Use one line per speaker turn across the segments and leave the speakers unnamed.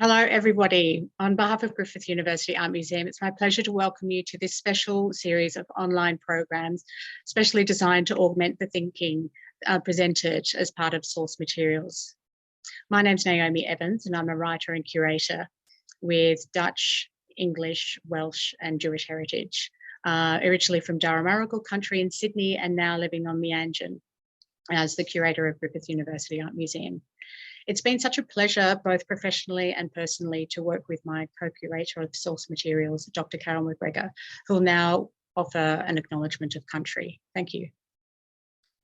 Hello, everybody. On behalf of Griffith University Art Museum, it's my pleasure to welcome you to this special series of online programs, specially designed to augment the thinking presented as part of source materials. My name's Naomi Evans, and I'm a writer and curator with Dutch, English, Welsh, and Jewish heritage. Originally from Darramaragal country in Sydney, and now living on Meanjin as the curator of Griffith University Art Museum. It's been such a pleasure, both professionally and personally, to work with my co-curator of source materials, Dr. Carol McGregor, who will now offer an acknowledgement of country. Thank you.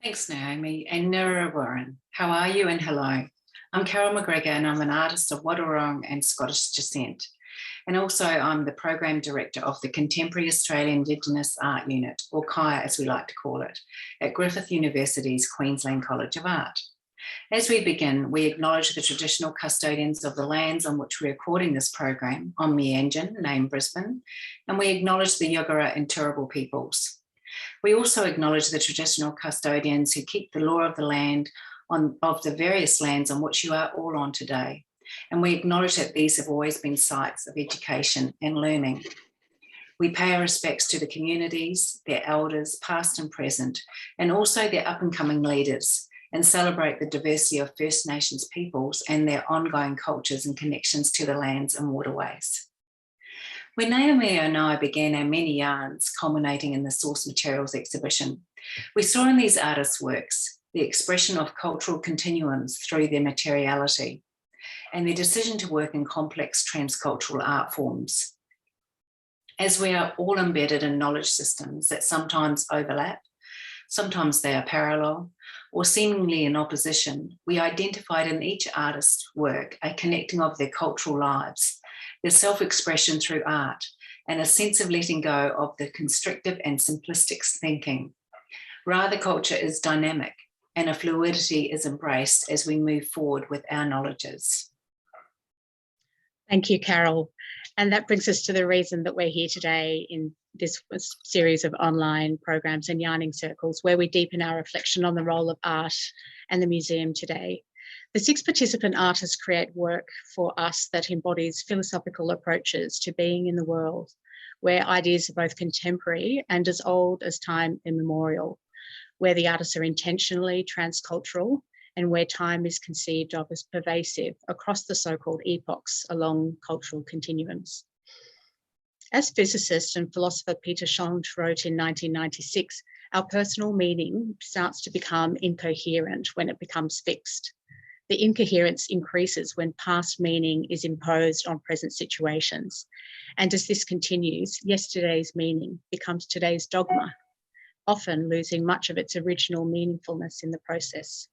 Thanks, Naomi, and Nira Warren. How are you and hello? I'm Carol McGregor, and I'm an artist of Wadawurrung and Scottish descent. And also I'm the Program Director of the Contemporary Australian Indigenous Art Unit, or KAIA as we like to call it, at Griffith University's Queensland College of Art. As we begin, we acknowledge the traditional custodians of the lands on which we're recording this program on Meanjin, named Brisbane, and we acknowledge the Yagara and Turrbal peoples. We also acknowledge the traditional custodians who keep the law of the land of the various lands on which you are all on today. And we acknowledge that these have always been sites of education and learning. We pay our respects to the communities, their elders, past and present, and also their up-and-coming leaders, and celebrate the diversity of First Nations peoples and their ongoing cultures and connections to the lands and waterways. When Naomi and I began our many yarns culminating in the source materials exhibition, we saw in these artists' works the expression of cultural continuums through their materiality and their decision to work in complex transcultural art forms. As we are all embedded in knowledge systems that sometimes overlap, sometimes they are parallel, or seemingly in opposition, we identified in each artist's work a connecting of their cultural lives, their self-expression through art, and a sense of letting go of the constrictive and simplistic thinking. Rather, culture is dynamic, and a fluidity is embraced as we move forward with our knowledges.
Thank you, Carol. And that brings us to the reason that we're here today in this series of online programs and yarning circles, where we deepen our reflection on the role of art and the museum today. The 6 participant artists create work for us that embodies philosophical approaches to being in the world, where ideas are both contemporary and as old as time immemorial, where the artists are intentionally transcultural, and where time is conceived of as pervasive across the so-called epochs along cultural continuums. As physicist and philosopher Peter Schonch wrote in 1996, our personal meaning starts to become incoherent when it becomes fixed. The incoherence increases when past meaning is imposed on present situations. And as this continues, yesterday's meaning becomes today's dogma, often losing much of its original meaningfulness in the process.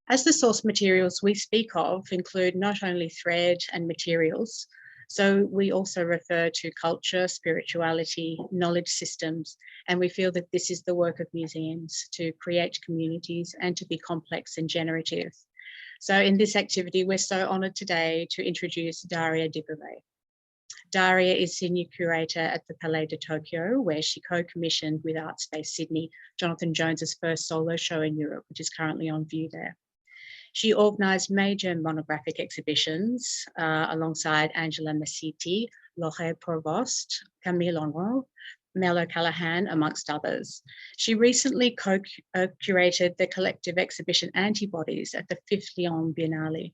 As the source materials we speak of include not only thread and materials, so we also refer to culture, spirituality, knowledge systems, and we feel that this is the work of museums, to create communities and to be complex and generative. So in this activity, we're so honoured today to introduce Daria de Beauvais. Daria is Senior Curator at the Palais de Tokyo, where she co-commissioned with Artspace Sydney, Jonathan Jones's first solo show in Europe, which is currently on view there. She organised major monographic exhibitions alongside Angela Massiti, Laure Provost, Camille Honreau, Mel Callahan, amongst others. She recently co-curated the collective exhibition Antibodies at the 5th Lyon Biennale.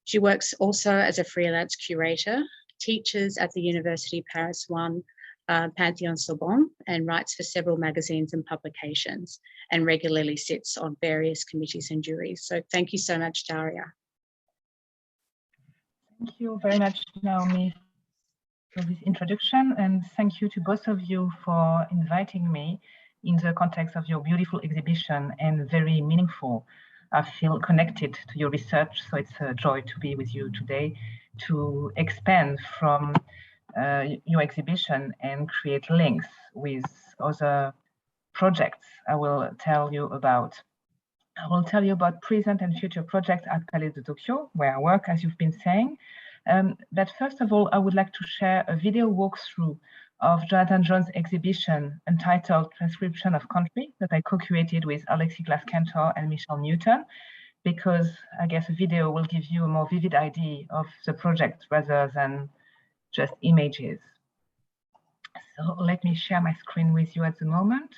She works also as a freelance curator, teaches at the University Paris 1 Panthéon-Sorbonne, and writes for several magazines and publications, and regularly sits on various committees and juries. So thank you so much, Daria.
Thank you very much, Naomi, for this introduction, and thank you to both of you for inviting me in the context of your beautiful exhibition and very meaningful. I feel connected to your research, so it's a joy to be with you today to expand from your exhibition and create links with other projects I will tell you about. I will tell you about present and future projects at Palais de Tokyo, where I work, as you've been saying. But first of all, I would like to share a video walkthrough of Jonathan Jones' exhibition entitled Transcription of Country that I co-created with Alexis Glass-Cantor and Michelle Newton, because I guess a video will give you a more vivid idea of the project rather than just images. So let me share my screen with you at the moment.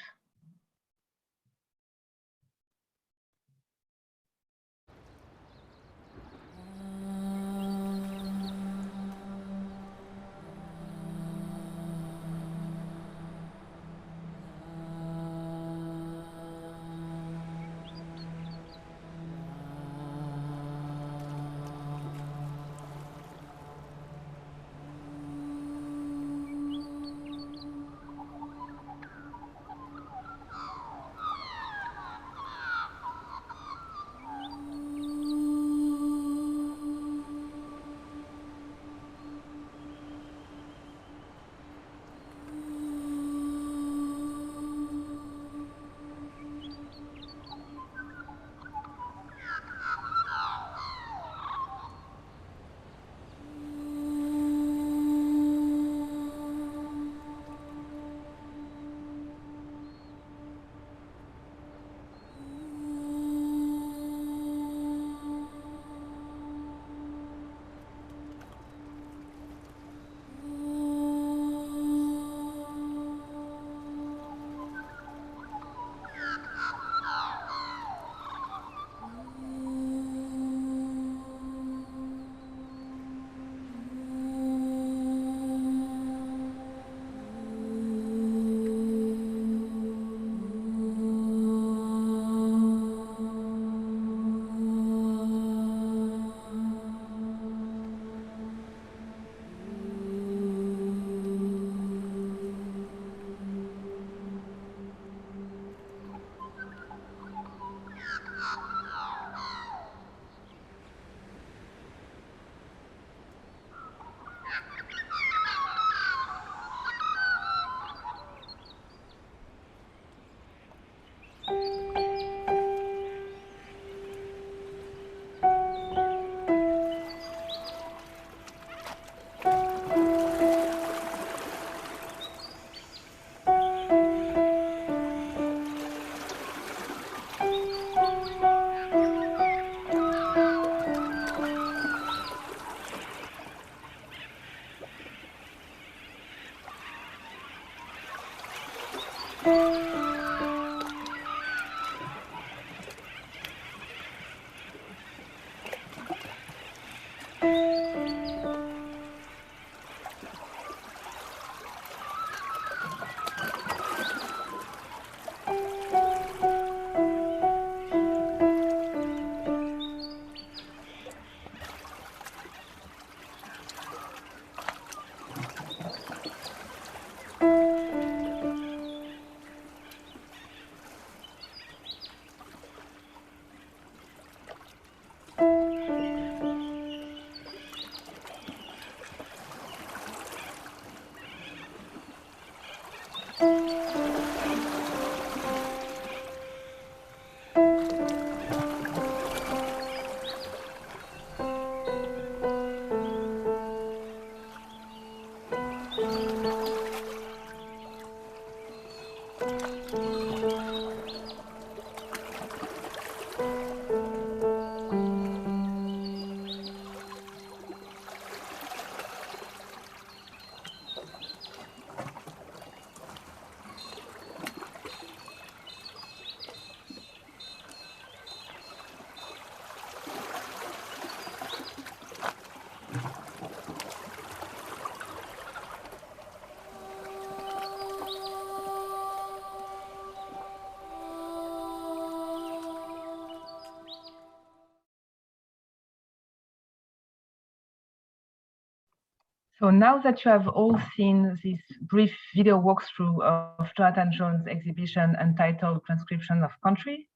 So now that you have all seen this brief video walkthrough of Jonathan Jones' exhibition Untitled Transcription of Country,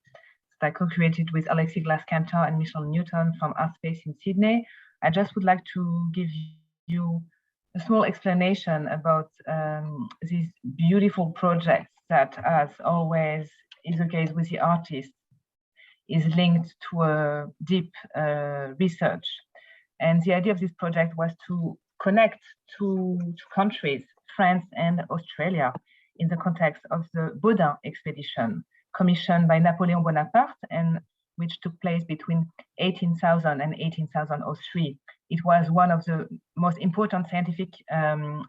that I co-created with Alexis Glass-Cantor and Michelle Newton from Artspace in Sydney, I just would like to give you a small explanation about these beautiful projects that, as always is the case with the artist, is linked to a deep research. And the idea of this project was to connect two countries, France and Australia, in the context of the Baudin expedition, commissioned by Napoleon Bonaparte and which took place between 18,000 and 18,003. It was one of the most important scientific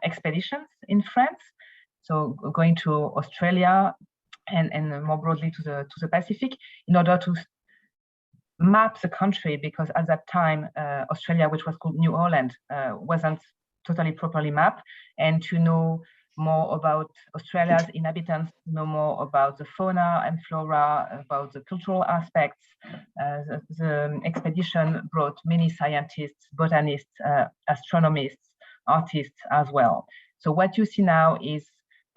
expeditions in France. So going to Australia and more broadly to the Pacific in order to map the country, because at that time Australia, which was called New Holland, wasn't totally properly mapped, and to know more about Australia's inhabitants, know more about the fauna and flora, about the cultural aspects. The expedition brought many scientists, botanists, astronomists, artists as well. So what you see now is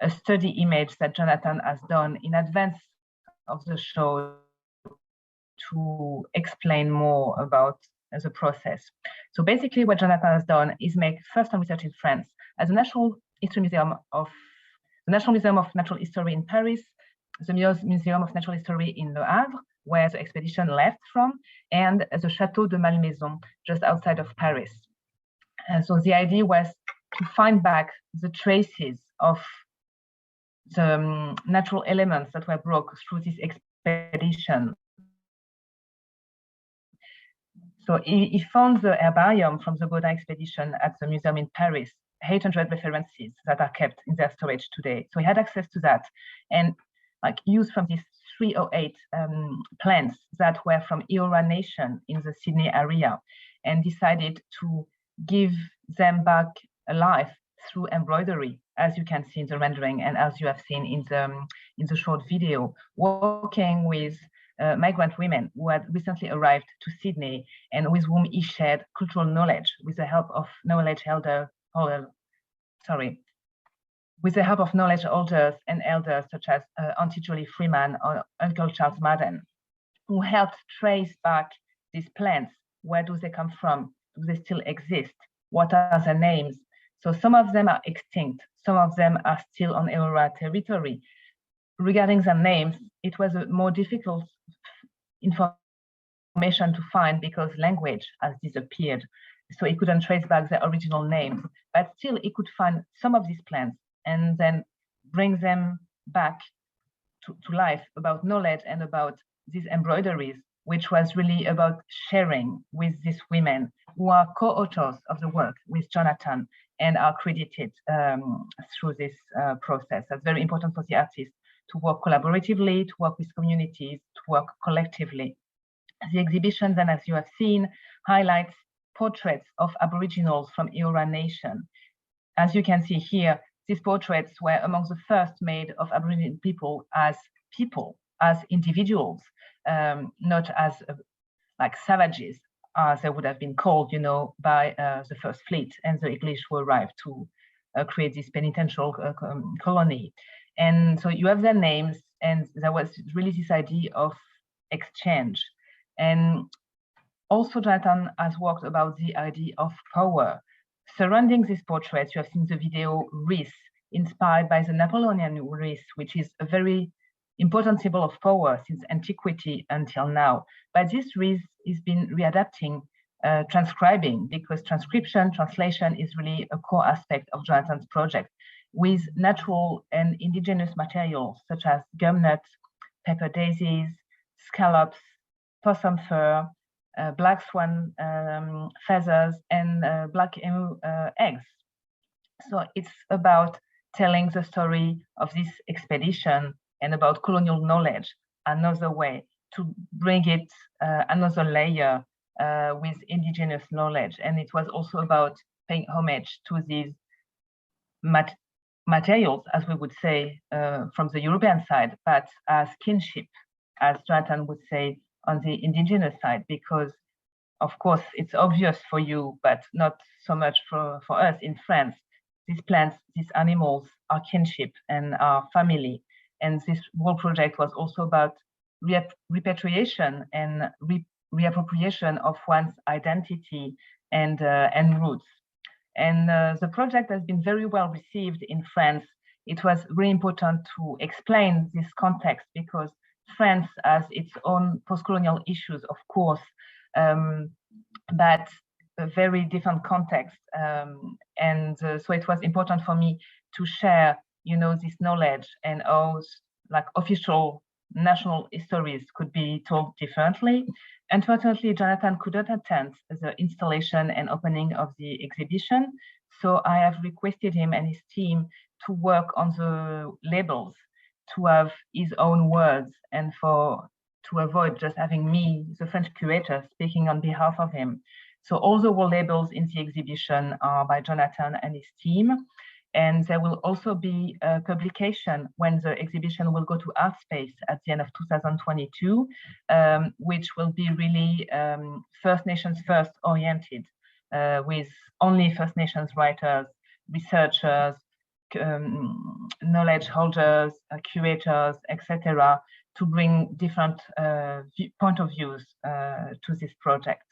a study image that Jonathan has done in advance of the show to explain more about the process. So basically what Jonathan has done is make first-time research in France as the National Museum of Natural History in Paris, the Museum of Natural History in Le Havre, where the expedition left from, and the Château de Malmaison, just outside of Paris. And so the idea was to find back the traces of the natural elements that were brought through this expedition. So he found the herbarium from the Baudin expedition at the museum in Paris, 800 references that are kept in their storage today. So he had access to that and like used from these 308 plants that were from Eora Nation in the Sydney area, and decided to give them back alive through embroidery, as you can see in the rendering and as you have seen in the short video, working with migrant women who had recently arrived to Sydney and with whom he shared cultural knowledge with the help of knowledge holders and elders such as Auntie Jolie Freeman or Uncle Charles Madden, who helped trace back these plants. Where do they come from? Do they still exist? What are their names? So some of them are extinct, some of them are still on Eora territory. Regarding their names, it was a more difficult information to find because language has disappeared. So he couldn't trace back the original names, but still he could find some of these plants and then bring them back to life about knowledge and about these embroideries, which was really about sharing with these women who are co-authors of the work with Jonathan and are credited through this process. That's very important for the artists to work collaboratively, to work with communities, to work collectively. The exhibition then, as you have seen, highlights portraits of Aboriginals from Eora Nation. As you can see here, these portraits were among the first made of Aboriginal people, as individuals, not as like savages, as they would have been called, you know, by the First Fleet and the English who arrived to create this penitential colony. And so you have their names, and there was really this idea of exchange. And also Jonathan has worked about the idea of power. Surrounding these portraits, you have seen the video wreath, inspired by the Napoleonian wreath, which is a very important symbol of power since antiquity until now. But this wreath is been readapting, transcribing, because transcription, translation is really a core aspect of Jonathan's project, with natural and indigenous materials such as gumnut, pepper daisies, scallops, possum fur, black swan feathers, and black emu eggs. So it's about telling the story of this expedition and about colonial knowledge, another way to bring it another layer with indigenous knowledge. And it was also about paying homage to these materials, as we would say from the European side, but as kinship, as Jonathan would say on the indigenous side, because of course it's obvious for you, but not so much for us in France. These plants, these animals are kinship and are family. And this whole project was also about repatriation and reappropriation of one's identity and roots. And the project has been very well received in France. It was really important to explain this context because France has its own post-colonial issues, of course, but a very different context. So it was important for me to share, you know, this knowledge and also like official national histories could be told differently. Unfortunately, Jonathan couldn't attend the installation and opening of the exhibition, so I have requested him and his team to work on the labels, to have his own words, and to avoid just having me, the French curator, speaking on behalf of him. So all the wall labels in the exhibition are by Jonathan and his team. And there will also be a publication when the exhibition will go to ArtSpace at the end of 2022, which will be really First Nations First oriented, with only First Nations writers, researchers, knowledge holders, curators, etc., to bring different point of views to this project.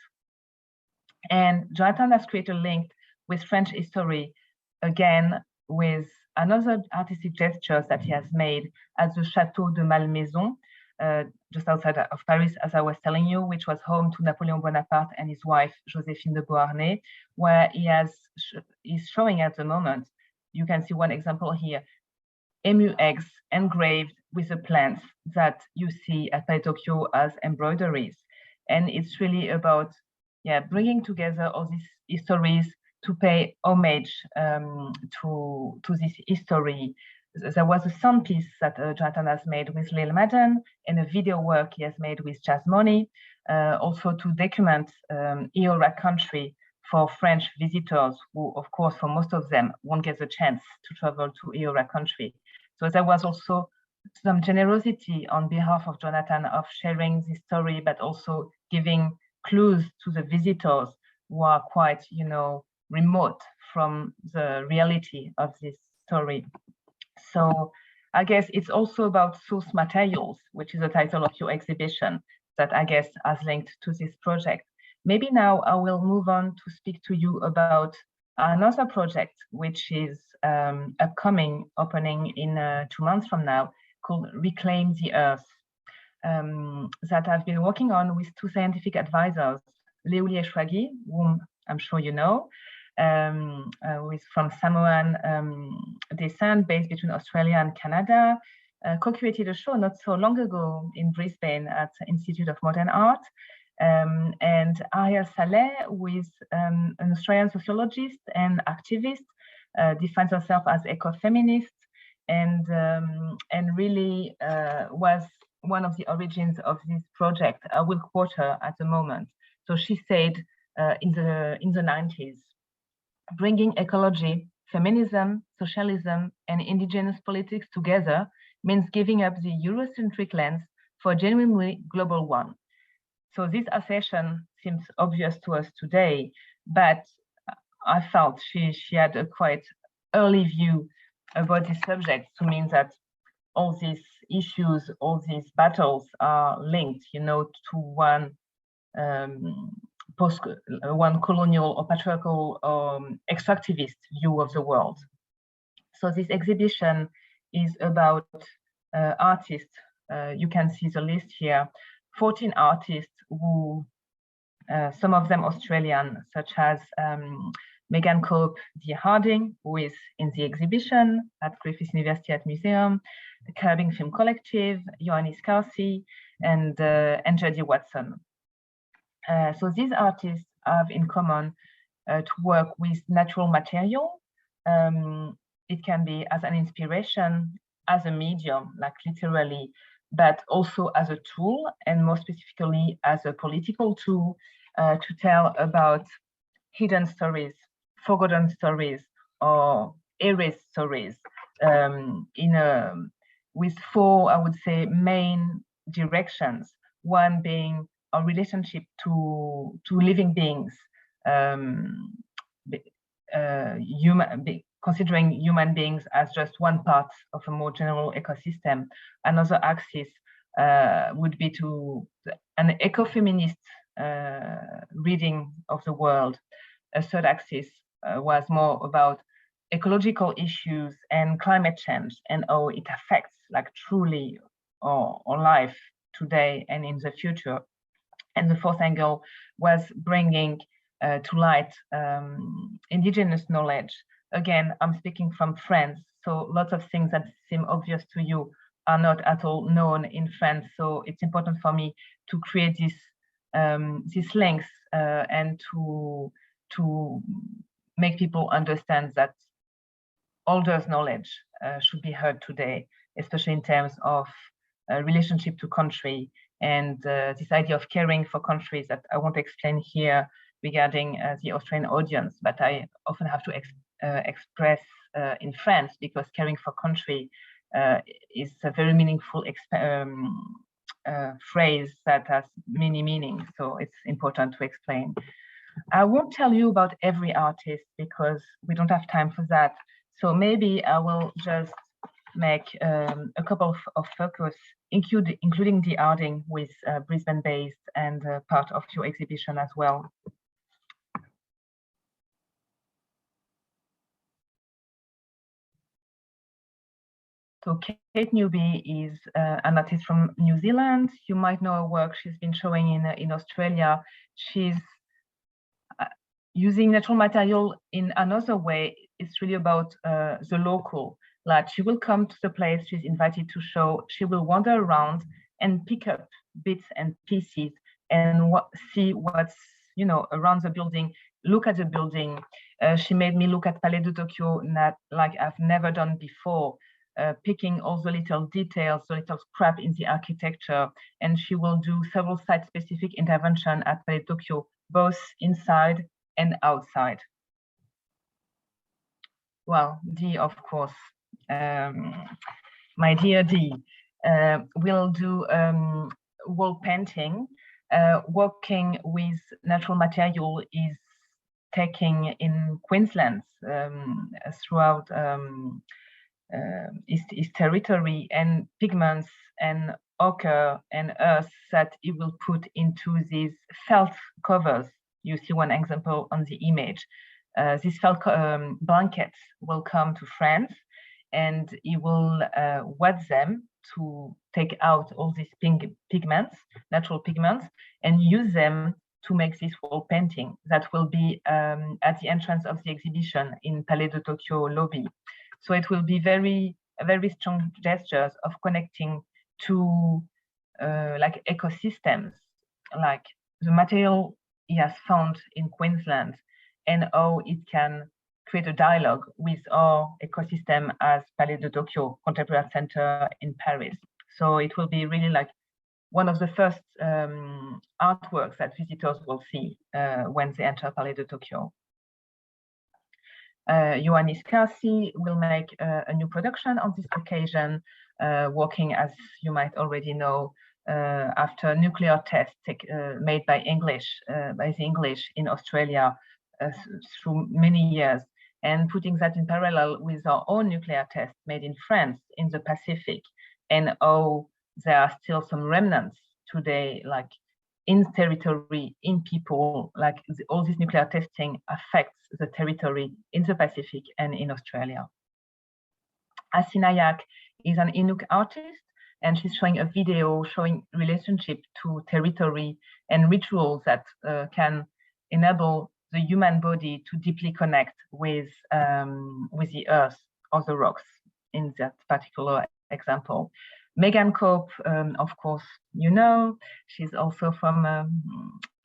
And Jonathan has created a link with French history, again, with another artistic gesture that he has made at the Château de Malmaison, just outside of Paris, as I was telling you, which was home to Napoleon Bonaparte and his wife, Joséphine de Beauharnais, where he's showing at the moment, you can see one example here, emu eggs engraved with the plants that you see at Palais Tokyo as embroideries. And it's really about bringing together all these histories to pay homage to this history. There was a sound piece that Jonathan has made with Lil Madden and a video work he has made with Jazz Money, also to document EORA country for French visitors who, of course, for most of them, won't get the chance to travel to EORA country. So there was also some generosity on behalf of Jonathan of sharing this story, but also giving clues to the visitors who are quite, remote from the reality of this story. So I guess it's also about source materials, which is the title of your exhibition, that I guess has linked to this project. Maybe now I will move on to speak to you about another project, which is upcoming, opening in 2 months from now, called Reclaim the Earth, that I've been working on with 2 scientific advisors, Leuli Eshwagi, whom I'm sure you know, who is from Samoan descent, based between Australia and Canada, co-created a show not so long ago in Brisbane at the Institute of Modern Art, and Ariel Saleh, who is an Australian sociologist and activist, defines herself as ecofeminist, and really was one of the origins of this project. I will quote her at the moment. So she said in the 90s, bringing ecology, feminism, socialism, and indigenous politics together means giving up the Eurocentric lens for a genuinely global one. So this assertion seems obvious to us today, but I felt she had a quite early view about this subject, to mean that all these issues, all these battles are linked, to one one colonial or patriarchal extractivist view of the world. So this exhibition is about artists. You can see the list here, 14 artists who, some of them Australian, such as Megan Cope Harding, who is in the exhibition at Griffith University Art Museum, the KARRABING Film Collective, YHONNIE SCARCE, and JUDY Watson. So these artists have in common to work with natural material. It can be as an inspiration, as a medium, like literally, but also as a tool, and more specifically as a political tool to tell about hidden stories, forgotten stories, or erased stories, with 4, I would say, main directions. One being our relationship to living beings, considering human beings as just one part of a more general ecosystem. Another axis would be to an ecofeminist reading of the world. A third axis was more about ecological issues and climate change and how it affects, like, truly our life today and in the future. And the fourth angle was bringing to light indigenous knowledge. Again, I'm speaking from France, so lots of things that seem obvious to you are not at all known in France. So it's important for me to create these links and to make people understand that older's knowledge should be heard today, especially in terms of relationship to country and this idea of caring for countries that I won't explain here regarding the Australian audience, but I often have to express in France, because caring for country is a very meaningful phrase that has many meanings, so it's important to explain. I won't tell you about every artist because we don't have time for that, so maybe I will just make a couple of focus, including the Arding with Brisbane-based and part of your exhibition as well. So Kate Newby is an artist from New Zealand. You might know her work. She's been showing in Australia. She's using natural material in another way. It's really about the local. Like, she will come to the place she's invited to show. She will wander around and pick up bits and pieces and see what's, you know, around the building. Look at the building. She made me look at Palais de Tokyo, like I've never done before. Picking all the little details, the little scrap in the architecture, and she will do several site-specific intervention at Palais Tokyo, both inside and outside. Well, Dee, of course, my dear Dee, will do wall painting. Working with natural material is taking in Queensland throughout his territory, and pigments and ochre and earth that he will put into these felt covers. You see one example on the image. These felt blankets will come to France, and he will wet them to take out all these pigments, natural pigments, and use them to make this wall painting that will be at the entrance of the exhibition in Palais de Tokyo lobby. So it will be very strong gestures of connecting to like ecosystems, like the material he has found in Queensland and how it can create a dialogue with our ecosystem as Palais de Tokyo Contemporary Art Center in Paris. So it will be really like one of the first artworks that visitors will see when they enter Palais de Tokyo. YHONNIE SCARCE will make a new production on this occasion, working, as you might already know, after nuclear tests made by the English in Australia through many years, and putting that in parallel with our own nuclear tests made in France in the Pacific, and how there are still some remnants today, like in territory, in people, like all this nuclear testing affects the territory in the Pacific and in Australia. Asinayak is an Inuk artist, and she's showing a video showing relationship to territory and rituals that can enable the human body to deeply connect with the earth or the rocks in that particular example. Megan Cope, of course, you know, she's also from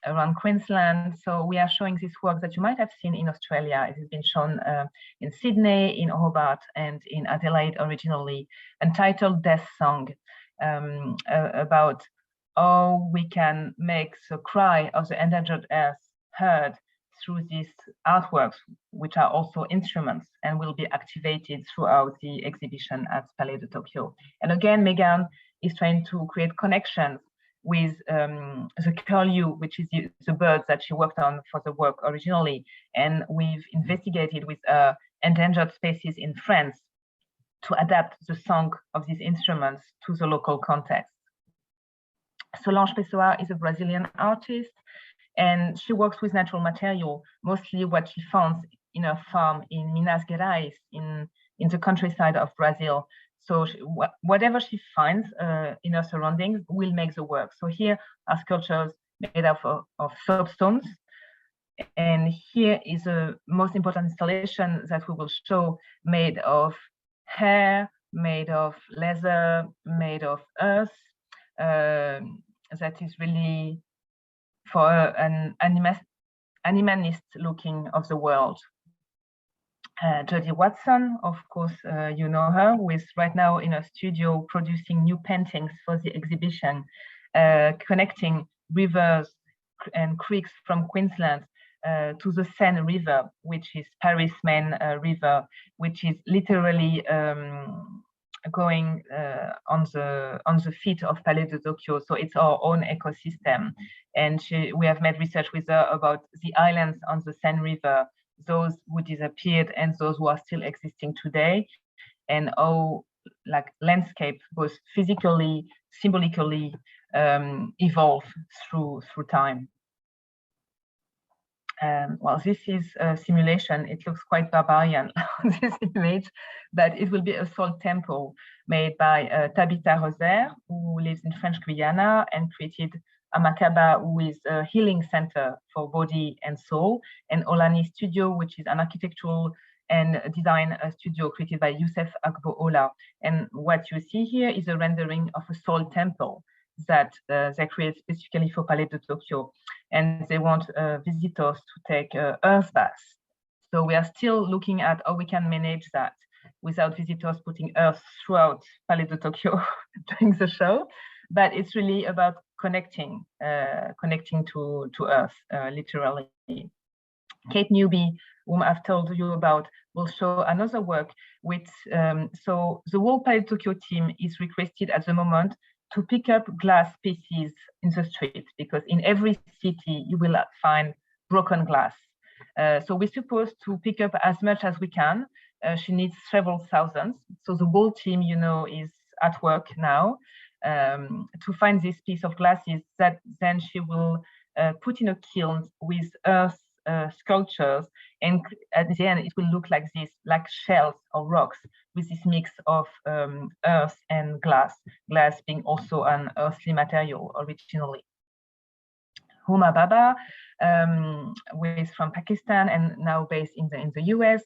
around Queensland. So we are showing this work that you might have seen in Australia. It has been shown in Sydney, in Hobart, and in Adelaide originally, entitled Death Song, about how we can make the cry of the endangered earth heard through these artworks, which are also instruments and will be activated throughout the exhibition at Palais de Tokyo. And again, Megan is trying to create connections with the curlew, which is the bird that she worked on for the work originally. And we've investigated with endangered species in France to adapt the song of these instruments to the local context. Solange Pessoa is a Brazilian artist, and she works with natural material, mostly what she found in her farm in Minas Gerais, in the countryside of Brazil. So whatever she finds in her surroundings will make the work. So here are sculptures made of soapstones. And here is the most important installation that we will show, made of hair, made of leather, made of earth, that is really for an animalist looking of the world. JUDY Watson, of course, you know her, who is right now in a studio producing new paintings for the exhibition, connecting rivers and creeks from Queensland to the Seine River, which is Paris' main river, which is literally going on the feet of Palais de Tokyo. So it's our own ecosystem. And we have made research with her about the islands on the Seine River, those who disappeared and those who are still existing today, and how like landscape both physically, symbolically evolve through time. Well, this is a simulation. It looks quite barbarian on this image, but it will be a salt temple made by Tabitha Roser, who lives in French Guiana and created Amakaba, who is a healing center for body and soul, and Olani Studio, which is an architectural and design studio created by Youssef Agbo-Ola. And what you see here is a rendering of a soul temple that they create specifically for Palais de Tokyo. And they want visitors to take earth baths. So we are still looking at how we can manage that without visitors putting earth throughout Palais de Tokyo during the show. But it's really about connecting to earth, literally. Kate Newby, whom I've told you about, will show another work with, so the whole Palais de Tokyo team is requested at the moment to pick up glass pieces in the street, because in every city you will find broken glass. So we're supposed to pick up as much as we can. She needs several thousands. So the whole team, you know, is at work now to find this piece of glasses that then she will put in a kiln with earth sculptures, and at the end it will look like this, like shells or rocks with this mix of earth and glass being also an earthly material originally. HUMA Baba, who is from Pakistan and now based in the US,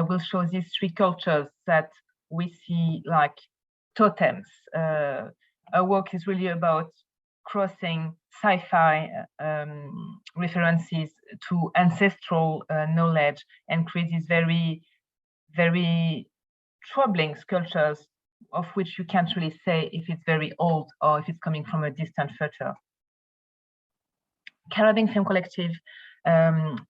will show these three cultures that we see like totems. Our work is really about crossing sci-fi references to ancestral knowledge and create these very, very troubling sculptures of which you can't really say if it's very old or if it's coming from a distant future. KARRABING Film Collective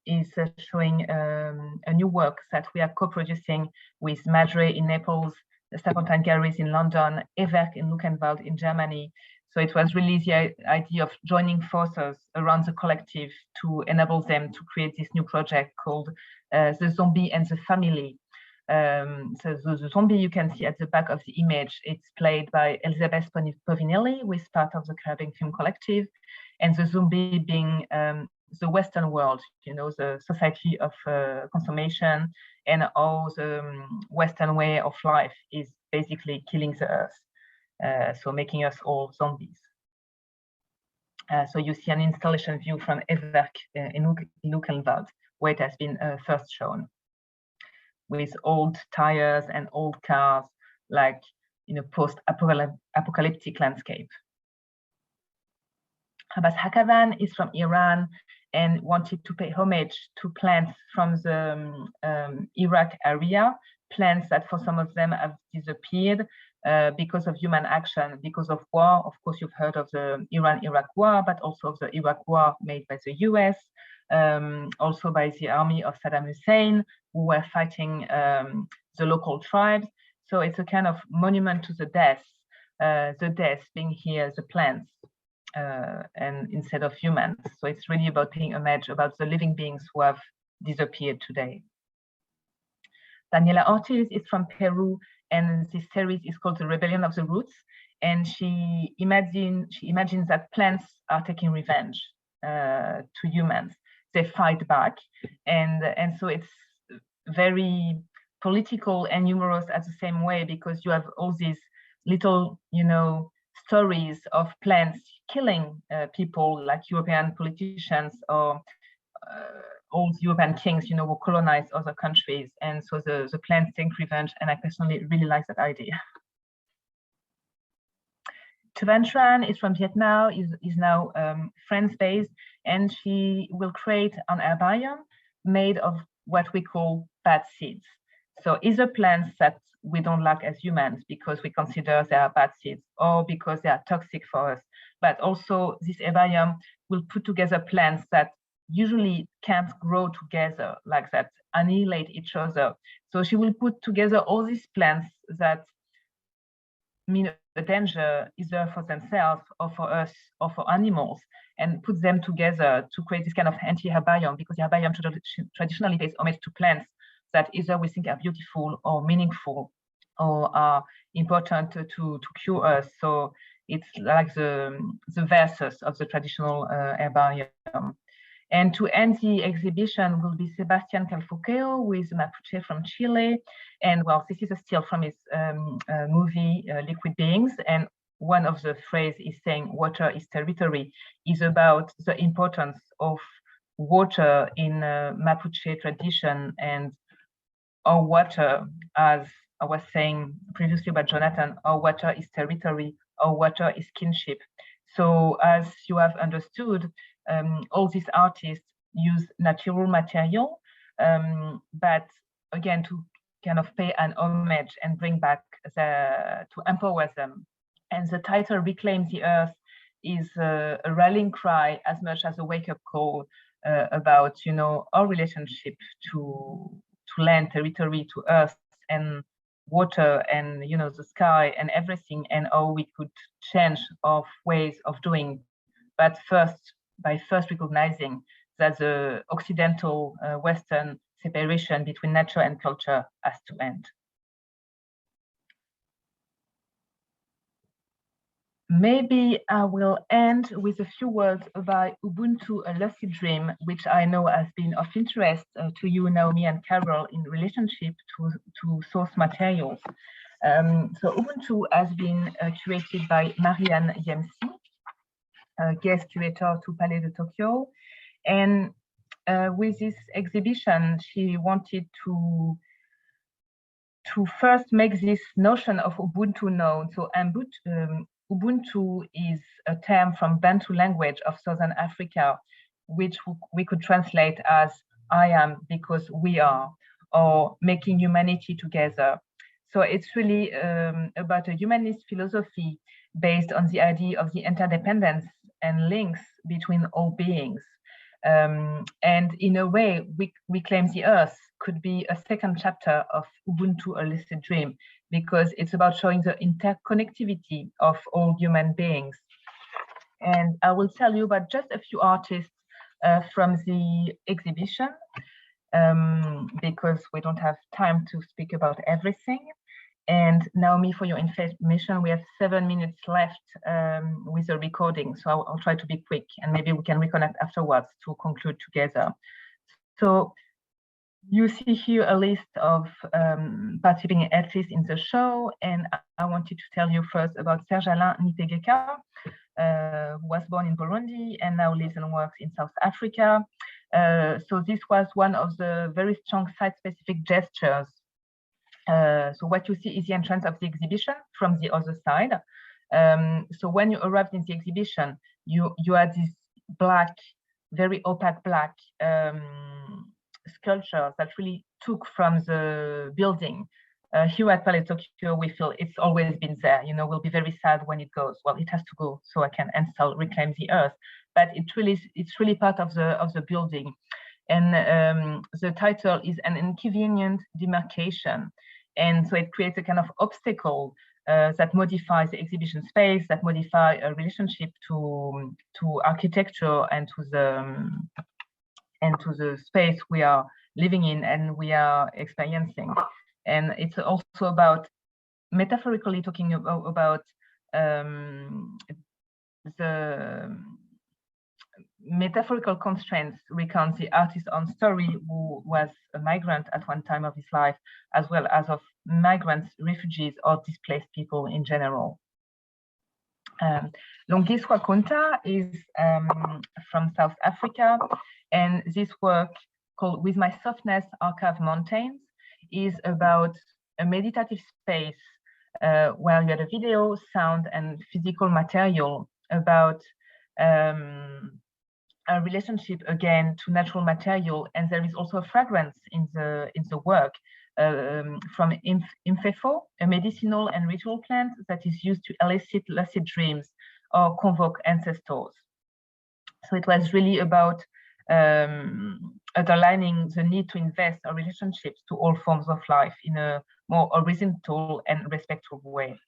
is showing a new work that we are co-producing with Madre in Naples, the Serpentine Galleries in London, Ewerk in Luckenwald in Germany. So it was really the idea of joining forces around the collective to enable them to create this new project called The Zombie and the Family. So the zombie you can see at the back of the image, it's played by Elizabeth Povinelli, who is part of the KARRABING Film Collective, and the zombie being the Western world, you know, the society of consummation and how the Western way of life is basically killing the earth, so making us all zombies. So you see an installation view from Ewerk in Luckenwald, where it has been first shown, with old tires and old cars, like in a post-apocalyptic landscape. AKHAVAN is from Iran and wanted to pay homage to plants from the Iraq area, plants that for some of them have disappeared because of human action, because of war. Of course, you've heard of the Iran-Iraq war, but also of the Iraq war made by the US, also by the army of Saddam Hussein, who were fighting the local tribes. So it's a kind of monument to the death being here, the plants, and instead of humans. So it's really about paying homage about the living beings who have disappeared today. Daniela Ortiz is from Peru, and this series is called The Rebellion of the Roots. And she imagines that plants are taking revenge to humans. They fight back, and so it's very political and humorous at the same way, because you have all these little, you know, stories of plants killing people, like European politicians or old European kings, you know, who colonized other countries. And so the plans take revenge, and I personally really like that idea. Tuvan Tran is from Vietnam, is now France-based, and she will create an herbarium made of what we call bad seeds. So either plants that we don't like as humans because we consider they are bad seeds, or because they are toxic for us. But also this herbarium will put together plants that usually can't grow together like that, annihilate each other. So she will put together all these plants that mean a danger either for themselves or for us or for animals, and put them together to create this kind of anti-herbarium, because the herbarium traditionally pays homage to plants that either we think are beautiful or meaningful or are important to cure us. So it's like the versus of the traditional herbarium. And to end the exhibition will be Sebastian CALFUQUEO, who is a Mapuche from Chile. And well, this is a still from his movie, Liquid Beings. And one of the phrases is saying water is territory, is about the importance of water in Mapuche tradition. And our water, as I was saying previously about Jonathan, our water is territory, our water is kinship. So as you have understood, all these artists use natural material, but again, to kind of pay an homage and bring back to empower them. And the title Reclaim the Earth is a rallying cry as much as a wake-up call about, you know, our relationship to land, territory, to earth and water, and, you know, the sky and everything, and how we could change our ways of doing. But by first recognizing that the Occidental Western separation between nature and culture has to end. Maybe I will end with a few words about Ubuntu, a lucid dream, which I know has been of interest to you, Naomi and Carol, in relationship to source materials. So Ubuntu has been curated by Marianne Yemsi, guest curator to Palais de Tokyo. And with this exhibition, she wanted to first make this notion of Ubuntu known. So Ubuntu is a term from Bantu language of Southern Africa, which we could translate as I am because we are, or making humanity together. So it's really about a humanist philosophy based on the idea of the interdependence and links between all beings. And in a way, Reclaim the Earth could be a second chapter of Ubuntu, a lucid dream, because it's about showing the interconnectivity of all human beings. And I will tell you about just a few artists from the exhibition, because we don't have time to speak about everything. And Naomi, for your information, we have 7 minutes left with the recording. So I'll try to be quick, and maybe we can reconnect afterwards to conclude together. So you see here a list of participating artists in the show. And I wanted to tell you first about SERGE-ALAIN NITEGEKA, who was born in Burundi and now lives and works in South Africa. So this was one of the very strong site-specific gestures. So what you see is the entrance of the exhibition from the other side. So when you arrived in the exhibition, you had this black, very opaque black sculpture that really took from the building. Here at Palais Tokyo, we feel it's always been there. You know, we'll be very sad when it goes. Well, it has to go so I can install Reclaim the Earth. But it's really part of the building. And the title is An Inconvenient Demarcation. And so it creates a kind of obstacle that modifies the exhibition space, that modify a relationship to architecture and to the space we are living in and we are experiencing. And it's also about metaphorically talking about the metaphorical constraints recounts the artist's own story, who was a migrant at one time of his life, as well as of migrants, refugees, or displaced people in general. Longiswa Konta is from South Africa, and this work called With My Softness Archive Mountains, is about a meditative space where you had a video, sound, and physical material about a relationship again to natural material, and there is also a fragrance in the work from imfefo, a medicinal and ritual plant that is used to elicit lucid dreams or convoke ancestors. So it was really about underlining the need to invest our relationships to all forms of life in a more horizontal and respectful way.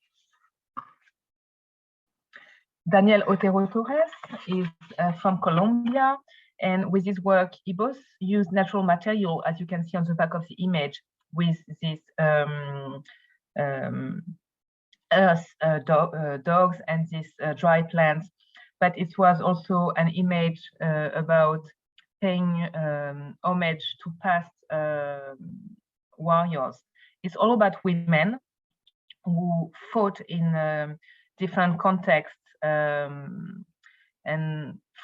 Daniel Otero Torres is from Colombia, and with his work, he both used natural material, as you can see on the back of the image, with these dogs and these dry plants, but it was also an image about paying homage to past warriors. It's all about women who fought in different contexts, and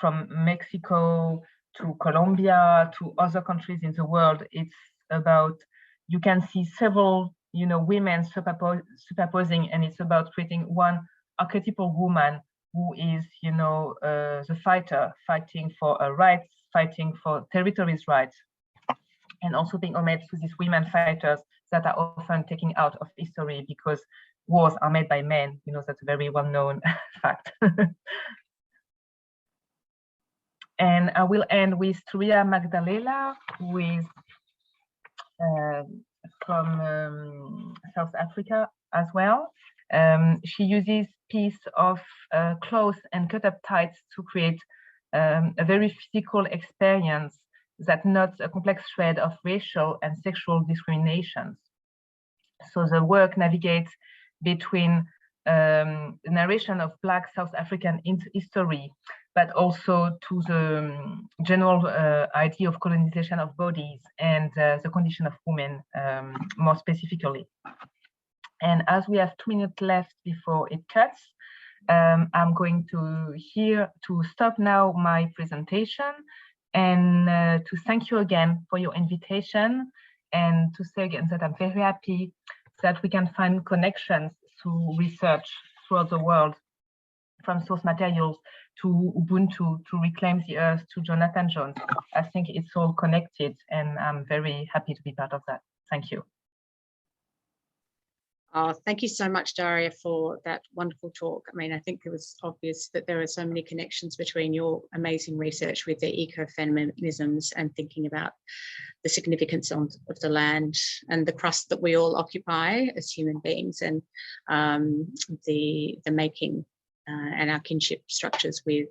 from Mexico to Colombia to other countries in the world. It's about, you can see several, women superposing, and it's about creating one archetypal woman who is, the fighter, fighting for rights, fighting for territories' rights, and also paying homage to these women fighters that are often taken out of history because wars are made by men. That's a very well-known fact. And I will end with TURIYA Magdalela, who is from South Africa as well. She uses piece of cloth and cut up tights to create a very physical experience that knots a complex thread of racial and sexual discriminations. So the work navigates between the narration of Black South African history, but also to the general idea of colonization of bodies and the condition of women more specifically. And as we have 2 minutes left before it cuts, I'm going to stop now my presentation and to thank you again for your invitation, and to say again that I'm very happy that we can find connections to research throughout the world, from source materials to Ubuntu, to Reclaim the Earth, to Jonathan Jones. I think it's all connected, and I'm very happy to be part of that. Thank you.
Oh, thank you so much, Daria, for that wonderful talk. I mean, I think it was obvious that there are so many connections between your amazing research with the ecofeminisms and thinking about the significance of the land and the crust that we all occupy as human beings, and the making and our kinship structures with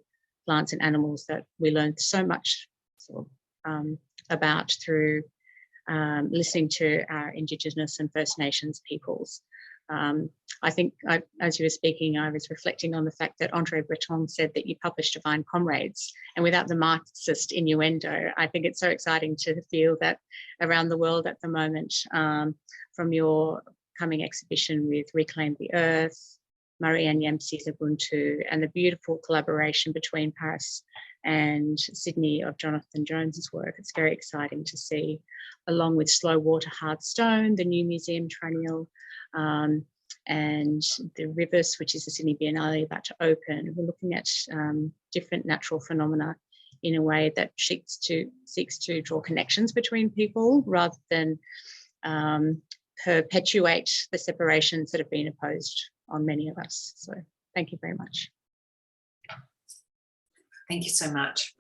plants and animals that we learned so much about through listening to our Indigenous and First Nations peoples. I think as you were speaking, I was reflecting on the fact that Andre Breton said that you published Divine Comrades, and without the Marxist innuendo, I think it's so exciting to feel that around the world at the moment, from your coming exhibition with Reclaim the Earth, Marianne Yamsi's Ubuntu, and the beautiful collaboration between Paris and Sydney of Jonathan Jones's work. It's very exciting to see, along with Slow Water, Hard Stone, the new museum triennial, and the Rivers, which is the Sydney Biennale about to open. We're looking at different natural phenomena in a way that seeks to draw connections between people rather than perpetuate the separations that have been imposed on many of us. So thank you very much.
Thank you so much.